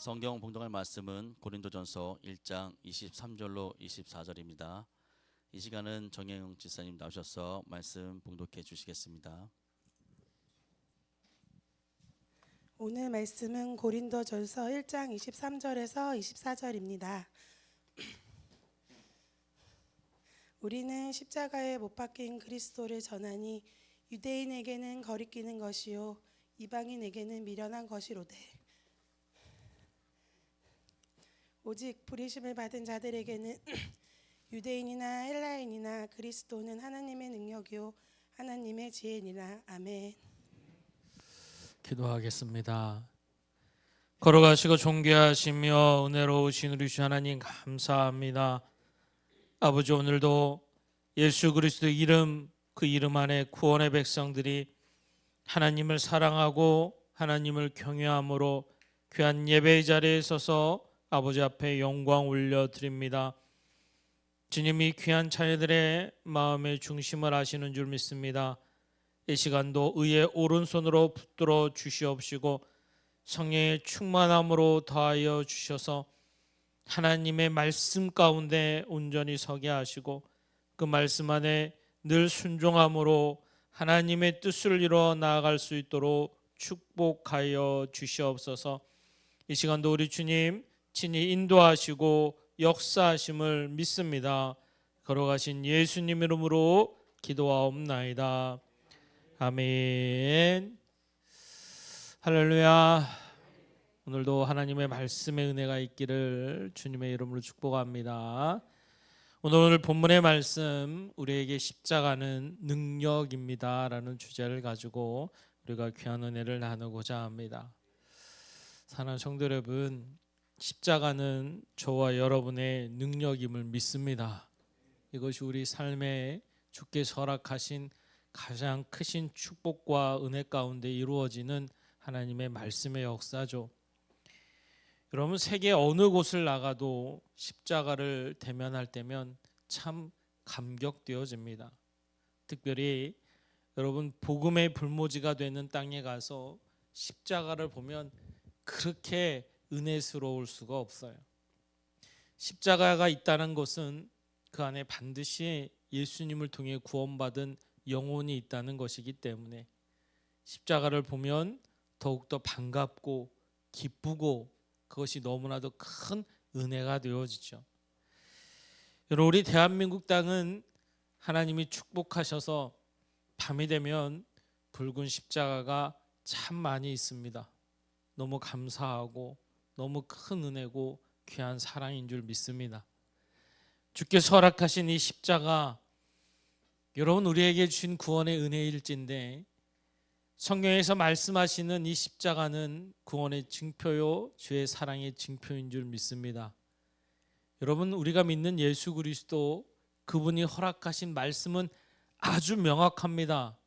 성경 봉독할 말씀은 고린도전서 1장 23절로 24절입니다. 이 시간은 정혜영 지사님 나오셔서 말씀 봉독해 주시겠습니다. 오늘 말씀은 고린도전서 1장 23절에서 24절입니다. 우리는 십자가에 못 박힌 그리스도를 전하니 유대인에게는 거리끼는 것이요 이방인에게는 미련한 것이로되 오직 부르심을 받은 자들에게는 유대인이나 헬라인이나 그리스도는 하나님의 능력이요 하나님의 지혜니라. 아멘. 기도하겠습니다. 걸어가시고 존귀하시며 은혜로우신 우리 주 하나님 감사합니다. 아버지, 오늘도 예수 그리스도의 이름, 그 이름 안에 구원의 백성들이 하나님을 사랑하고 하나님을 경외함으로 귀한 예배의 자리에 서서 아버지 앞에 영광 올려드립니다. 주님이 귀한 자녀들의 마음의 중심을 아시는 줄 믿습니다. 이 시간도 의의 오른손으로 붙들어 주시옵시고 성령의 충만함으로 더하여 주셔서 하나님의 말씀 가운데 온전히 서게 하시고 그 말씀 안에 늘 순종함으로 하나님의 뜻을 이루어 나아갈 수 있도록 축복하여 주시옵소서. 이 시간도 우리 주님 친히 인도하시고 역사하심을 믿습니다. 걸어가신 예수님 이름으로 기도하옵나이다. 아멘. 할렐루야. 오늘도 하나님의 말씀의 은혜가 있기를 주님의 이름으로 축복합니다. 오늘 본문의 말씀, 우리에게 십자가는 능력입니다 라는 주제를 가지고 우리가 귀한 은혜를 나누고자 합니다. 사랑하는 성도 여러분, 십자가는 저와 여러분의 능력임을 믿습니다. 이것이 우리 삶에 주께서 허락하신 가장 크신 축복과 은혜 가운데 이루어지는 하나님의 말씀의 역사죠. 여러분, 세계 어느 곳을 나가도 십자가를 대면할 때면 참 감격되어집니다. 특별히 여러분, 복음의 불모지가 되는 땅에 가서 십자가를 보면 그렇게 은혜스러울 수가 없어요. 십자가가 있다는 것은 그 안에 반드시 예수님을 통해 구원받은 영혼이 있다는 것이기 때문에 십자가를 보면 더욱더 반갑고 기쁘고 그것이 너무나도 큰 은혜가 되어지죠. 여러분, 우리 대한민국 땅은 하나님이 축복하셔서 밤이 되면 붉은 십자가가 참 많이 있습니다. 너무 감사하고 너무 큰 은혜고 귀한 사랑인 줄 믿습니다. 주께서 허락하신 이 십자가, 여러분, 우리에게 주신 구원의 은혜일진데 성경에서 말씀하시는 이 십자가는 구원의 증표요 주의 사랑의 증표인 줄 믿습니다. 여러분, 우리가 믿는 예수 그리스도, 그분이 허락하신 말씀은 아주 명확합니다.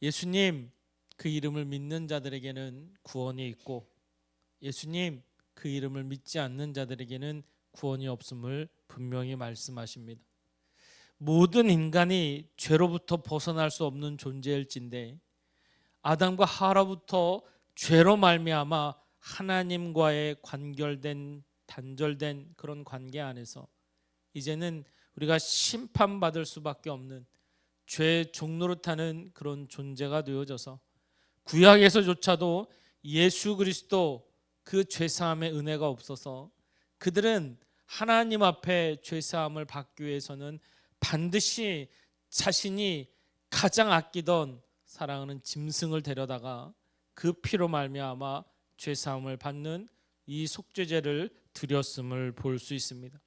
예수님, 그 이름을 믿는 자들에게는 구원이 있고 예수님, 그 이름을 믿지 않는 자들에게는 구원이 없음을 분명히 말씀하십니다. 모든 인간이 죄로부터 벗어날 수 없는 존재일진데 아담과 하와로부터 죄로 말미암아 하나님과의 단절된 그런 관계 안에서 이제는 우리가 심판받을 수밖에 없는 죄 종노릇하는 그런 존재가 되어져서 구약에서조차도 예수 그리스도 그 죄사함의 은혜가 없어서 그들은 하나님 앞에 죄사함을 받기 위해서는 반드시 자신이 가장 아끼던 사랑하는 짐승을 데려다가 그 피로 말미암아 죄사함을 받는 이 속죄제를 드렸음을 볼 수 있습니다.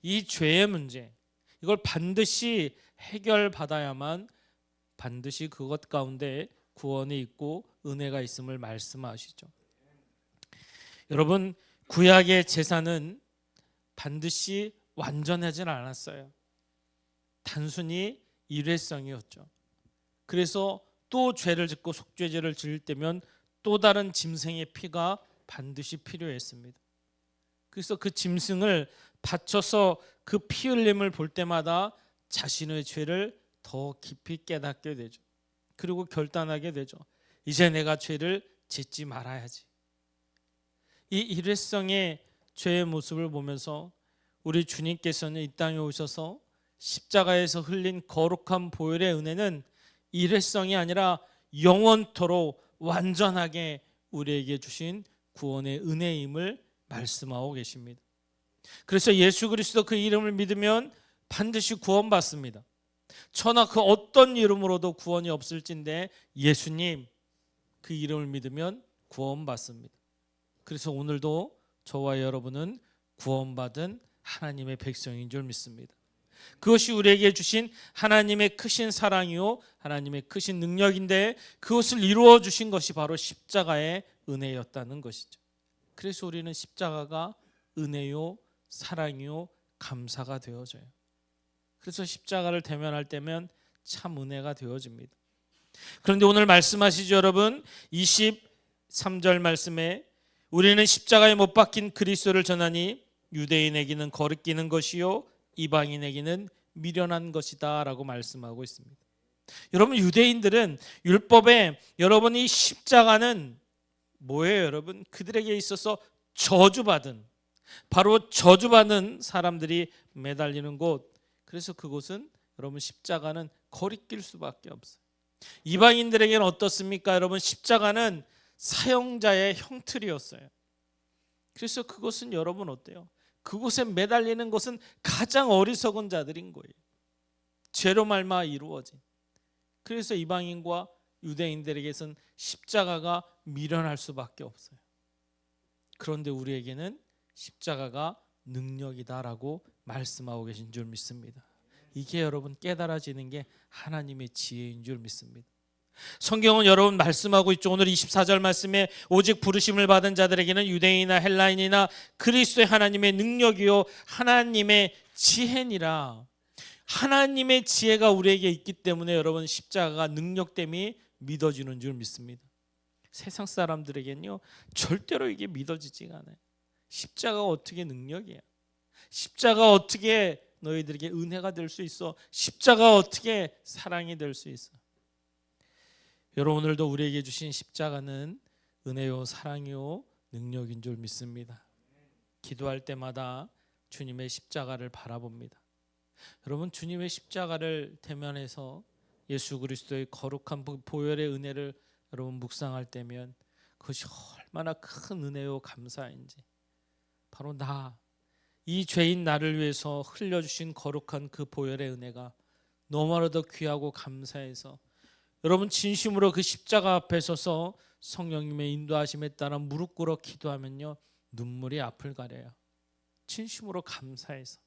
이 죄의 문제, 이걸 반드시 해결받아야만 반드시 그것 가운데 구원이 있고 은혜가 있음을 말씀하시죠. 여러분, 구약의 제사는 반드시 완전하진 않았어요. 단순히 일회성이었죠. 그래서 또 죄를 짓고 속죄제를 지을 때면 또 다른 짐승의 피가 반드시 필요했습니다. 그래서 그 짐승을 바쳐서 그 피 흘림을 볼 때마다 자신의 죄를 더 깊이 깨닫게 되죠. 그리고 결단하게 되죠. 이제 내가 죄를 짓지 말아야지. 이 일회성의 죄의 모습을 보면서 우리 주님께서는 이 땅에 오셔서 십자가에서 흘린 거룩한 보혈의 은혜는 일회성이 아니라 영원토록 완전하게 우리에게 주신 구원의 은혜임을 말씀하고 계십니다. 그래서 예수 그리스도 그 이름을 믿으면 반드시 구원받습니다. 천하 그 어떤 이름으로도 구원이 없을진데 예수님 그 이름을 믿으면 구원받습니다. 그래서 오늘도 저와 여러분은 구원받은 하나님의 백성인 줄 믿습니다. 그것이 우리에게 주신 하나님의 크신 사랑이요 하나님의 크신 능력인데 그것을 이루어 주신 것이 바로 십자가의 은혜였다는 것이죠. 그래서 우리는 십자가가 은혜요 사랑이요 감사가 되어져요. 그래서 십자가를 대면할 때면 참 은혜가 되어집니다. 그런데 오늘 말씀하시죠, 여러분. 23절 말씀에 우리는 십자가에 못 박힌 그리스도를 전하니 유대인에게는 거리끼는 것이요 이방인에게는 미련한 것이다 라고 말씀하고 있습니다. 여러분, 유대인들은 율법에 여러분 이 십자가는 뭐예요, 여러분? 그들에게 있어서 저주받은, 바로 저주받은 사람들이 매달리는 곳. 그래서 그곳은 여러분 십자가는 거리낄 수밖에 없어요. 이방인들에게는 어떻습니까? 여러분, 십자가는 사형자의 형틀이었어요. 그래서 그것은 여러분 어때요? 그곳에 매달리는 것은 가장 어리석은 자들인 거예요. 죄로 말미암아 이루어진. 그래서 이방인과 유대인들에게서는 십자가가 미련할 수밖에 없어요. 그런데 우리에게는 십자가가 능력이다라고 말씀하고 계신 줄 믿습니다. 이게 여러분 깨달아지는 게 하나님의 지혜인 줄 믿습니다. 성경은 여러분 말씀하고 있죠. 오늘 24절 말씀에 오직 부르심을 받은 자들에게는 유대인이나 헬라인이나 그리스도의 하나님의 능력이요 하나님의 지혜니라. 하나님의 지혜가 우리에게 있기 때문에 여러분 십자가가 능력됨이 믿어지는 줄 믿습니다. 세상 사람들에게는요 절대로 이게 믿어지지가 않아요. 십자가가 어떻게 능력이야? 십자가가 어떻게 너희들에게 은혜가 될 수 있어? 십자가가 어떻게 사랑이 될 수 있어? 여러분, 오늘도 우리에게 주신 십자가는 은혜요 사랑이요 능력인 줄 믿습니다. 기도할 때마다 주님의 십자가를 바라봅니다. 여러분, 주님의 십자가를 대면해서 예수 그리스도의 거룩한 보혈의 은혜를 여러분 묵상할 때면 그것이 얼마나 큰 은혜요 감사인지, 바로 이 죄인 나를 위해서 흘려주신 거룩한 그 보혈의 은혜가 너무나도 귀하고 감사해서 여러분 진심으로 그 십자가 앞에 서서 성령님의 인도하심에 따라 무릎 꿇어 기도하면요 눈물이 앞을 가려요. 진심으로 감사해서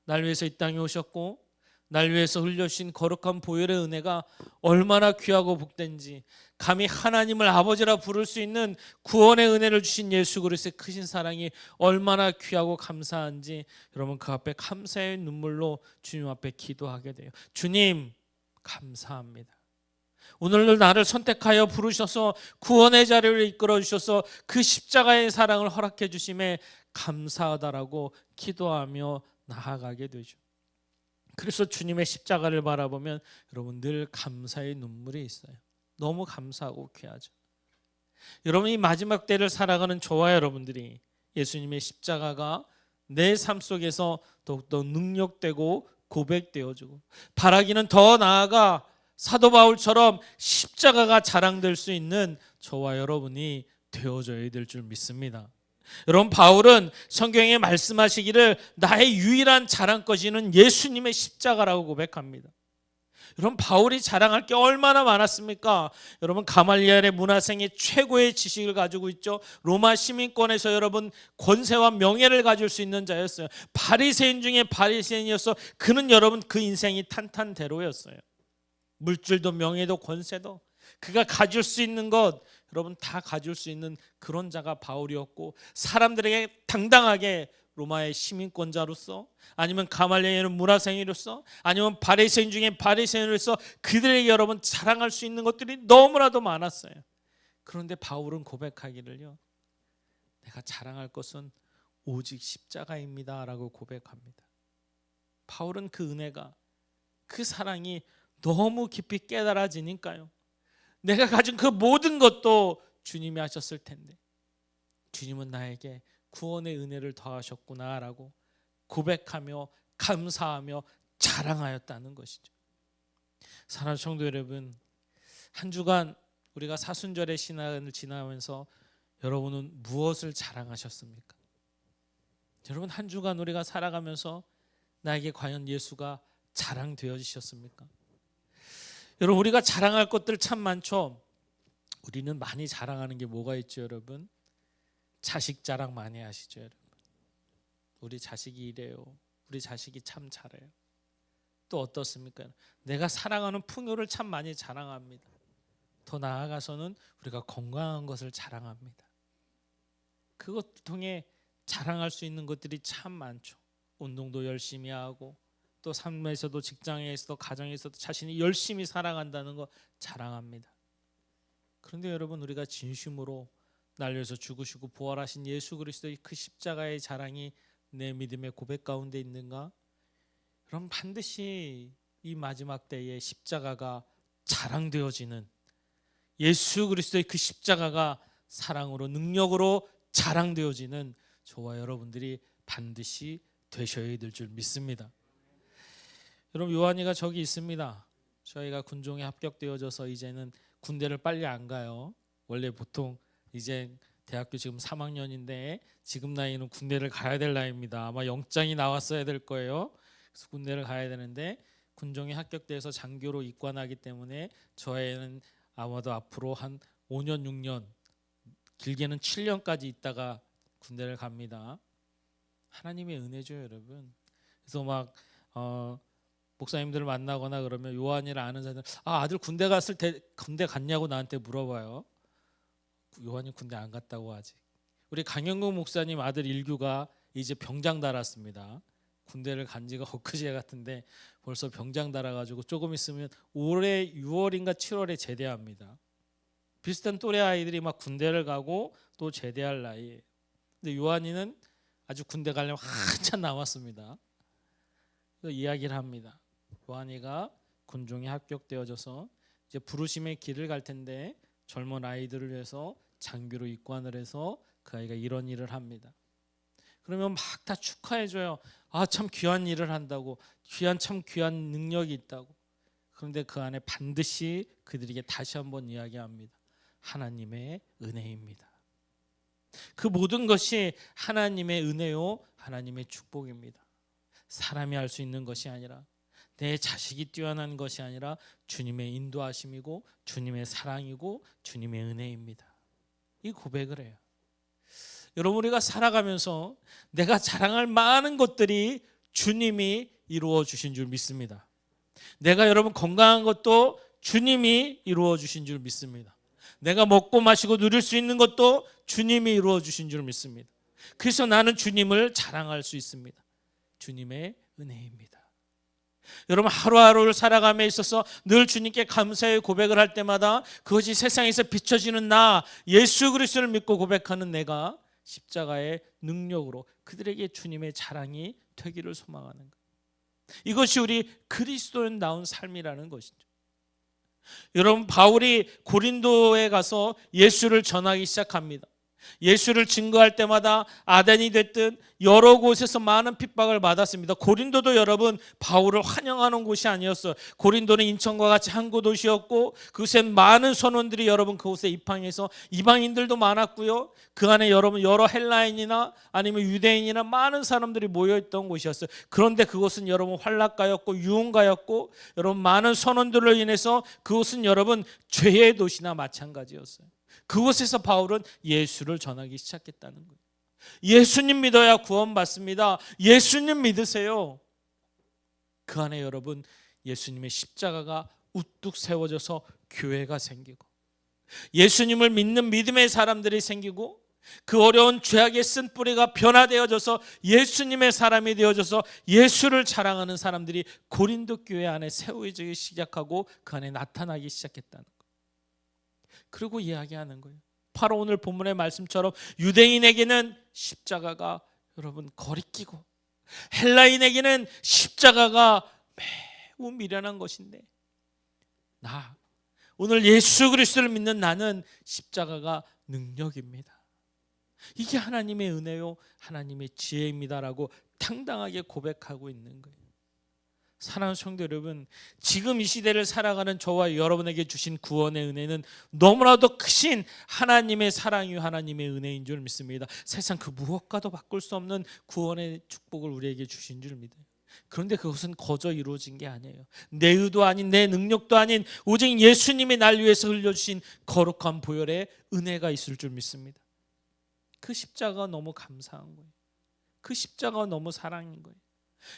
날 위해서 이 땅에 오셨고 날 위해서 흘려주신 거룩한 보혈의 은혜가 얼마나 귀하고 복된지, 감히 하나님을 아버지라 부를 수 있는 구원의 은혜를 주신 예수 그리스도의 크신 사랑이 얼마나 귀하고 감사한지 여러분 그 앞에 감사의 눈물로 주님 앞에 기도하게 돼요. 주님 감사합니다. 오늘도 나를 선택하여 부르셔서 구원의 자리를 이끌어 주셔서 그 십자가의 사랑을 허락해 주심에 감사하다라고 기도하며 나아가게 되죠. 그래서 주님의 십자가를 바라보면 여러분 늘 감사의 눈물이 있어요. 너무 감사하고 귀하죠. 여러분, 이 마지막 때를 살아가는 저와 여러분들이 예수님의 십자가가 내 삶 속에서 더욱더 능력되고 고백되어지고, 바라기는 더 나아가 사도 바울처럼 십자가가 자랑될 수 있는 저와 여러분이 되어져야 될 줄 믿습니다. 여러분, 바울은 성경에 말씀하시기를 나의 유일한 자랑거지는 예수님의 십자가라고 고백합니다. 여러분, 바울이 자랑할 게 얼마나 많았습니까? 여러분, 가말리엘의 문화생이 최고의 지식을 가지고 있죠. 로마 시민권에서 여러분 권세와 명예를 가질 수 있는 자였어요. 바리새인 중에 바리새인이었어. 그는 여러분 그 인생이 탄탄대로였어요. 물질도 명예도 권세도 그가 가질 수 있는 것 여러분 다 가질 수 있는 그런 자가 바울이었고, 사람들에게 당당하게 로마의 시민권자로서, 아니면 가말리엘의 문화생으로서, 아니면 바리새인 중에 바리새인으로서 그들에게 여러분 자랑할 수 있는 것들이 너무나도 많았어요. 그런데 바울은 고백하기를요, 내가 자랑할 것은 오직 십자가입니다 라고 고백합니다. 바울은 그 은혜가, 그 사랑이 너무 깊이 깨달아지니까요, 내가 가진 그 모든 것도 주님이 하셨을 텐데 주님은 나에게 구원의 은혜를 더하셨구나라고 고백하며 감사하며 자랑하였다는 것이죠. 사랑하는 성도 여러분, 한 주간 우리가 사순절의 신앙을 지나면서 여러분은 무엇을 자랑하셨습니까? 여러분, 한 주간 우리가 살아가면서 나에게 과연 예수가 자랑되어지셨습니까? 여러분, 우리가 자랑할 것들 참 많죠. 우리는 많이 자랑하는 게 뭐가 있죠, 여러분? 자식 자랑 많이 하시죠, 여러분. 우리 자식이 이래요. 우리 자식이 참 잘해요. 또 어떻습니까? 내가 사랑하는 풍요를 참 많이 자랑합니다. 더 나아가서는 우리가 건강한 것을 자랑합니다. 그것 통해 자랑할 수 있는 것들이 참 많죠. 운동도 열심히 하고 또 삶에서도 직장에서도 가정에서도 자신이 열심히 살아간다는 거 자랑합니다. 그런데 여러분, 우리가 진심으로 날 위해서 죽으시고 부활하신 예수 그리스도의 그 십자가의 자랑이 내 믿음의 고백 가운데 있는가? 그럼 반드시 이 마지막 때에 십자가가 자랑되어지는, 예수 그리스도의 그 십자가가 사랑으로 능력으로 자랑되어지는 저와 여러분들이 반드시 되셔야 될 줄 믿습니다. 여러분, 요한이가 저기 있습니다. 저희가 군종에 합격되어져서 이제는 군대를 빨리 안 가요. 원래 보통 이제 대학교 지금 3학년인데 지금 나이는 군대를 가야 될 나이입니다. 아마 영장이 나왔어야 될 거예요. 그래서 군대를 가야 되는데 군종에 합격돼서 장교로 입관하기 때문에 저희는 아마도 앞으로 한 5년 6년 길게는 7년까지 있다가 군대를 갑니다. 하나님의 은혜죠, 여러분. 그래서 막 목사님들을 만나거나 그러면 요한이를 아는 사람들, 아들 군대 갔을 때 군대 갔냐고 나한테 물어봐요. 요한이 군대 안 갔다고 아직. 우리 강영국 목사님 아들 일규가 이제 병장 달았습니다. 군대를 간 지가 엊그제 같은데 벌써 병장 달아가지고 조금 있으면 올해 6월인가 7월에 제대합니다. 비슷한 또래 아이들이 막 군대를 가고 또 제대할 나이에요. 근데 요한이는 아주 군대 가려면 한참 남았습니다. 그래서 이야기를 합니다. 요한이가 군종에 합격되어져서 이제 부르심의 길을 갈 텐데 젊은 아이들을 위해서 장교로 입관을 해서 그 아이가 이런 일을 합니다. 그러면 막 다 축하해줘요. 참 귀한 일을 한다고, 참 귀한 능력이 있다고. 그런데 그 안에 반드시 그들에게 다시 한번 이야기합니다. 하나님의 은혜입니다. 그 모든 것이 하나님의 은혜요, 하나님의 축복입니다. 사람이 할 수 있는 것이 아니라, 내 자식이 뛰어난 것이 아니라 주님의 인도하심이고 주님의 사랑이고 주님의 은혜입니다. 이 고백을 해요. 여러분, 우리가 살아가면서 내가 자랑할 많은 것들이 주님이 이루어 주신 줄 믿습니다. 내가 여러분 건강한 것도 주님이 이루어 주신 줄 믿습니다. 내가 먹고 마시고 누릴 수 있는 것도 주님이 이루어 주신 줄 믿습니다. 그래서 나는 주님을 자랑할 수 있습니다. 주님의 은혜입니다. 여러분, 하루하루를 살아감에 있어서 늘 주님께 감사의 고백을 할 때마다 그것이 세상에서 비춰지는 나, 예수 그리스도를 믿고 고백하는 내가 십자가의 능력으로 그들에게 주님의 자랑이 되기를 소망하는 것. 이것이 우리 그리스도인다운 삶이라는 것이죠. 여러분, 바울이 고린도에 가서 예수를 전하기 시작합니다. 예수를 증거할 때마다 아덴이 됐든 여러 곳에서 많은 핍박을 받았습니다. 고린도도 여러분 바울을 환영하는 곳이 아니었어요. 고린도는 인천과 같이 항구 도시였고 그곳에 많은 선원들이 여러분 그곳에 입항해서 이방인들도 많았고요. 그 안에 여러분 여러 헬라인이나 아니면 유대인이나 많은 사람들이 모여있던 곳이었어요. 그런데 그곳은 여러분 환락가였고 유흥가였고 여러분 많은 선원들로 인해서 그곳은 여러분 죄의 도시나 마찬가지였어요. 그곳에서 바울은 예수를 전하기 시작했다는 거예요. 예수님 믿어야 구원받습니다. 예수님 믿으세요. 그 안에 여러분 예수님의 십자가가 우뚝 세워져서 교회가 생기고 예수님을 믿는 믿음의 사람들이 생기고 그 어려운 죄악의 쓴뿌리가 변화되어져서 예수님의 사람이 되어져서 예수를 자랑하는 사람들이 고린도 교회 안에 세워지기 시작하고 그 안에 나타나기 시작했다는 거예요. 그리고 이야기하는 거예요. 바로 오늘 본문의 말씀처럼 유대인에게는 십자가가 여러분 거리끼고 헬라인에게는 십자가가 매우 미련한 것인데 나 오늘 예수 그리스도를 믿는 나는 십자가가 능력입니다. 이게 하나님의 은혜요, 하나님의 지혜입니다라고 당당하게 고백하고 있는 거예요. 사랑하는 성도 여러분, 지금 이 시대를 살아가는 저와 여러분에게 주신 구원의 은혜는 너무나도 크신 하나님의 사랑이요, 하나님의 은혜인 줄 믿습니다. 세상 그 무엇과도 바꿀 수 없는 구원의 축복을 우리에게 주신 줄 믿어요. 그런데 그것은 거저 이루어진 게 아니에요. 내 의도 아닌, 내 능력도 아닌, 오직 예수님이 날 위해서 흘려주신 거룩한 보혈의 은혜가 있을 줄 믿습니다. 그 십자가가 너무 감사한 거예요. 그 십자가가 너무 사랑인 거예요.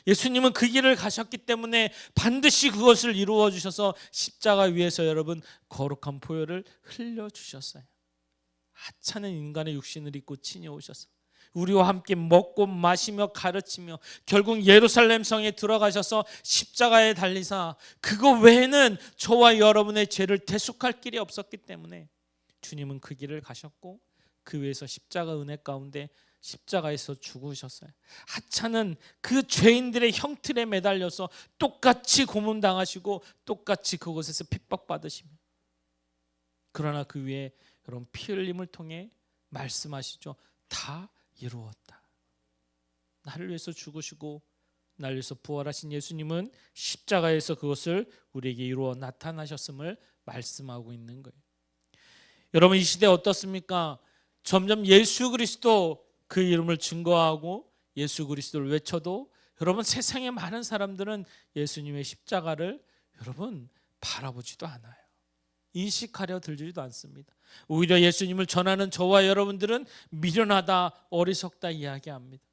예수님은 그 길을 가셨기 때문에 반드시 그것을 이루어 주셔서 십자가 위에서 여러분 거룩한 보혈을 흘려주셨어요. 하찮은 인간의 육신을 입고 친히 오셔서 우리와 함께 먹고 마시며 가르치며 결국 예루살렘 성에 들어가셔서 십자가에 달리사 그거 외에는 저와 여러분의 죄를 대속할 길이 없었기 때문에 주님은 그 길을 가셨고 그 위에서 십자가 은혜 가운데 십자가에서 죽으셨어요. 하찮은 그 죄인들의 형틀에 매달려서 똑같이 고문당하시고 똑같이 그곳에서 핍박받으시며, 그러나 그 위에 여러분 피 흘림을 통해 말씀하시죠. 다 이루었다. 나를 위해서 죽으시고 나를 위해서 부활하신 예수님은 십자가에서 그것을 우리에게 이루어 나타나셨음을 말씀하고 있는 거예요. 여러분 이 시대 어떻습니까? 점점 예수 그리스도 그 이름을 증거하고 예수 그리스도를 외쳐도 여러분 세상의 많은 사람들은 예수님의 십자가를 여러분 바라보지도 않아요. 인식하려 들지도 않습니다. 오히려 예수님을 전하는 저와 여러분들은 미련하다, 어리석다 이야기합니다.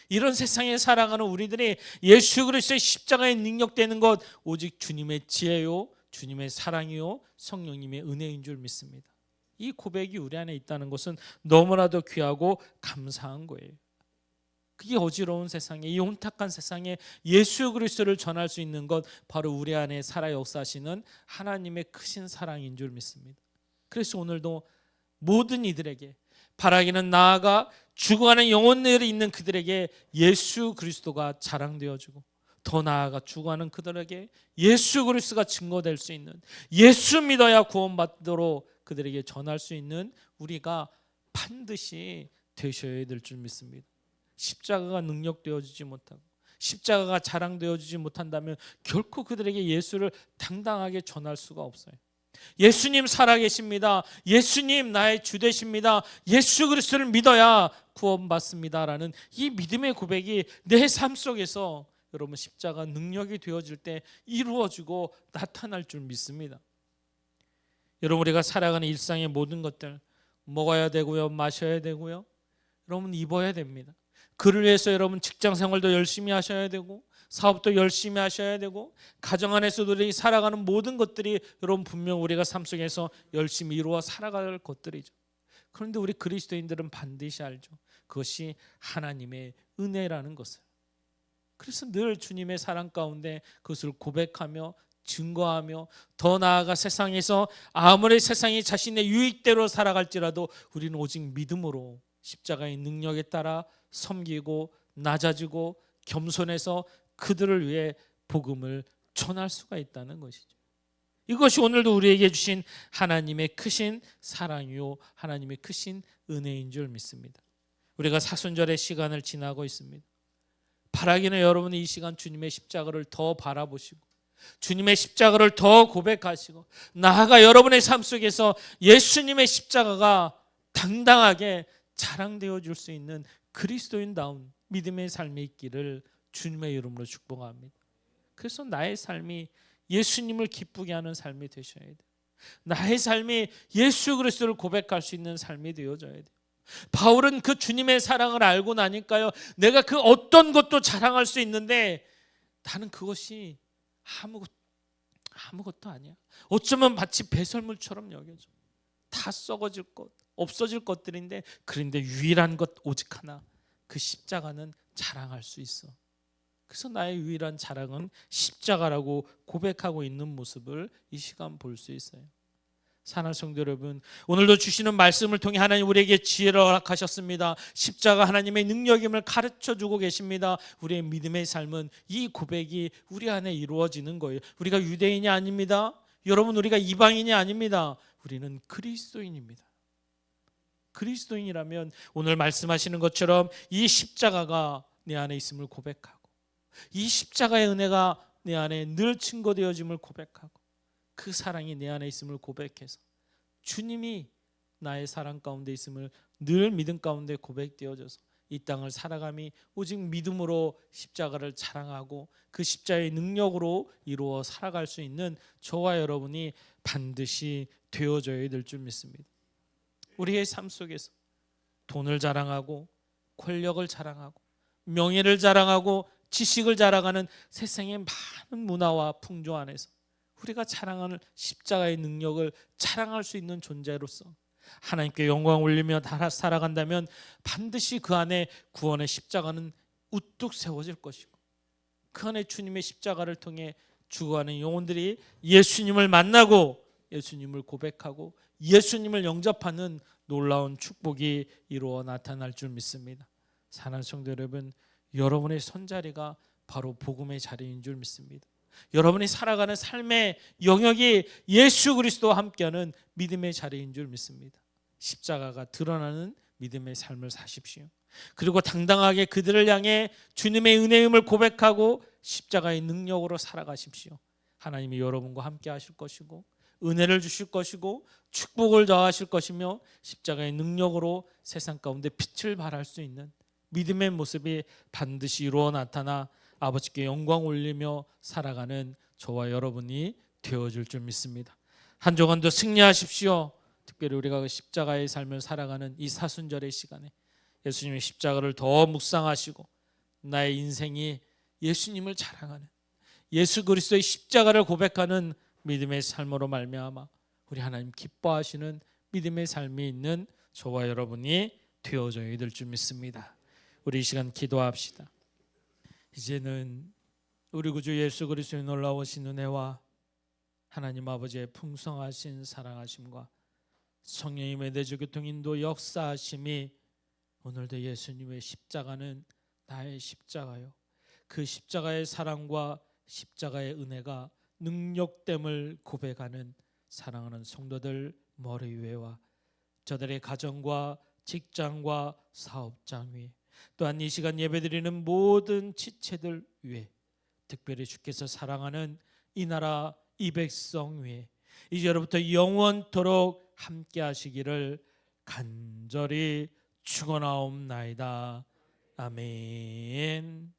이런 세상에 살아가는 우리들이 예수 그리스도의 십자가에 능력되는 것 오직 주님의 지혜요, 주님의 사랑이요, 성령님의 은혜인 줄 믿습니다. 이 고백이 우리 안에 있다는 것은 너무나도 귀하고 감사한 거예요. 그게 어지러운 세상에, 이 혼탁한 세상에 예수 그리스도를 전할 수 있는 것 바로 우리 안에 살아 역사하시는 하나님의 크신 사랑인 줄 믿습니다. 그래서 오늘도 모든 이들에게, 바라기는 나아가 죽어가는 영혼들이 있는 그들에게 예수 그리스도가 자랑되어지고 더 나아가 죽어가는 그들에게 예수 그리스도가 증거될 수 있는, 예수 믿어야 구원받도록 그들에게 전할 수 있는 우리가 반드시 되셔야 될 줄 믿습니다. 십자가가 능력되어지지 못하고 십자가가 자랑되어지지 못한다면 결코 그들에게 예수를 당당하게 전할 수가 없어요. 예수님 살아계십니다. 예수님 나의 주 되십니다. 예수 그리스도를 믿어야 구원받습니다라는 이 믿음의 고백이 내 삶 속에서 여러분 십자가 능력이 되어질 때 이루어지고 나타날 줄 믿습니다. 여러분 우리가 살아가는 일상의 모든 것들 먹어야 되고요, 마셔야 되고요, 여러분 입어야 됩니다. 그를 위해서 여러분 직장 생활도 열심히 하셔야 되고 사업도 열심히 하셔야 되고 가정 안에서도 우리 살아가는 모든 것들이 여러분 분명 우리가 삶 속에서 열심히 이루어 살아갈 것들이죠. 그런데 우리 그리스도인들은 반드시 알죠. 그것이 하나님의 은혜라는 것을. 그래서 늘 주님의 사랑 가운데 그것을 고백하며 증거하며 더 나아가 세상에서 아무리 세상이 자신의 유익대로 살아갈지라도 우리는 오직 믿음으로 십자가의 능력에 따라 섬기고 낮아지고 겸손해서 그들을 위해 복음을 전할 수가 있다는 것이죠. 이것이 오늘도 우리에게 주신 하나님의 크신 사랑이요 하나님의 크신 은혜인 줄 믿습니다. 우리가 사순절의 시간을 지나고 있습니다. 바라기는 여러분이 이 시간 주님의 십자가를 더 바라보시고 주님의 십자가를 더 고백하시고 나아가 여러분의 삶 속에서 예수님의 십자가가 당당하게 자랑되어 줄 수 있는 그리스도인다운 믿음의 삶이 있기를 주님의 이름으로 축복합니다. 그래서 나의 삶이 예수님을 기쁘게 하는 삶이 되셔야 돼요. 나의 삶이 예수 그리스도를 고백할 수 있는 삶이 되어져야 돼요. 바울은 그 주님의 사랑을 알고 나니까요, 내가 그 어떤 것도 자랑할 수 있는데 나는 그것이 아무것도 아니야. 어쩌면 마치 배설물처럼 여겨져. 다 썩어질 것, 없어질 것들인데 그런데 유일한 것 오직 하나, 그 십자가는 자랑할 수 있어. 그래서 나의 유일한 자랑은 십자가라고 고백하고 있는 모습을 이 시간 볼 수 있어요. 사랑하는 성도 여러분, 오늘도 주시는 말씀을 통해 하나님 우리에게 지혜를 허락하셨습니다. 십자가 하나님의 능력임을 가르쳐주고 계십니다. 우리의 믿음의 삶은 이 고백이 우리 안에 이루어지는 거예요. 우리가 유대인이 아닙니다. 여러분 우리가 이방인이 아닙니다. 우리는 그리스도인입니다. 그리스도인이라면 오늘 말씀하시는 것처럼 이 십자가가 내 안에 있음을 고백하고, 이 십자가의 은혜가 내 안에 늘 증거되어짐을 고백하고, 그 사랑이 내 안에 있음을 고백해서 주님이 나의 사랑 가운데 있음을 늘 믿음 가운데 고백되어져서 이 땅을 살아감이 오직 믿음으로 십자가를 자랑하고 그 십자가의 능력으로 이루어 살아갈 수 있는 저와 여러분이 반드시 되어져야 될 줄 믿습니다. 우리의 삶 속에서 돈을 자랑하고 권력을 자랑하고 명예를 자랑하고 지식을 자랑하는 세상의 많은 문화와 풍조 안에서 우리가 자랑하는 십자가의 능력을 자랑할 수 있는 존재로서 하나님께 영광 올리며 살아간다면 반드시 그 안에 구원의 십자가는 우뚝 세워질 것이고, 그 안에 주님의 십자가를 통해 죽어가는 영혼들이 예수님을 만나고 예수님을 고백하고 예수님을 영접하는 놀라운 축복이 이루어 나타날 줄 믿습니다. 사랑하는 성도 여러분, 여러분의 손자리가 바로 복음의 자리인 줄 믿습니다. 여러분이 살아가는 삶의 영역이 예수 그리스도와 함께하는 믿음의 자리인 줄 믿습니다. 십자가가 드러나는 믿음의 삶을 사십시오. 그리고 당당하게 그들을 향해 주님의 은혜임을 고백하고 십자가의 능력으로 살아가십시오. 하나님이 여러분과 함께 하실 것이고 은혜를 주실 것이고 축복을 더하실 것이며 십자가의 능력으로 세상 가운데 빛을 발할 수 있는 믿음의 모습이 반드시 이루어 나타나 아버지께 영광 올리며 살아가는 저와 여러분이 되어줄 줄 믿습니다. 한 주간도 승리하십시오. 특별히 우리가 그 십자가의 삶을 살아가는 이 사순절의 시간에 예수님의 십자가를 더 묵상하시고 나의 인생이 예수님을 자랑하는 예수 그리스도의 십자가를 고백하는 믿음의 삶으로 말미암아 우리 하나님 기뻐하시는 믿음의 삶이 있는 저와 여러분이 되어져야 될 줄 믿습니다. 우리 이 시간 기도합시다. 이제는 우리 구주 예수 그리스도의 놀라우신 은혜와 하나님 아버지의 풍성하신 사랑하심과 성령님의 내주 교통 인도 역사하심이 오늘도 예수님의 십자가는 나의 십자가요, 그 십자가의 사랑과 십자가의 은혜가 능력됨을 고백하는 사랑하는 성도들 머리 위에와 저들의 가정과 직장과 사업장 위에, 또한 이 시간 예배드리는 모든 지체들 위에, 특별히 주께서 사랑하는 이 나라 이 백성 위에 이제로부터 영원토록 함께 하시기를 간절히 축원하옵나이다. 아멘.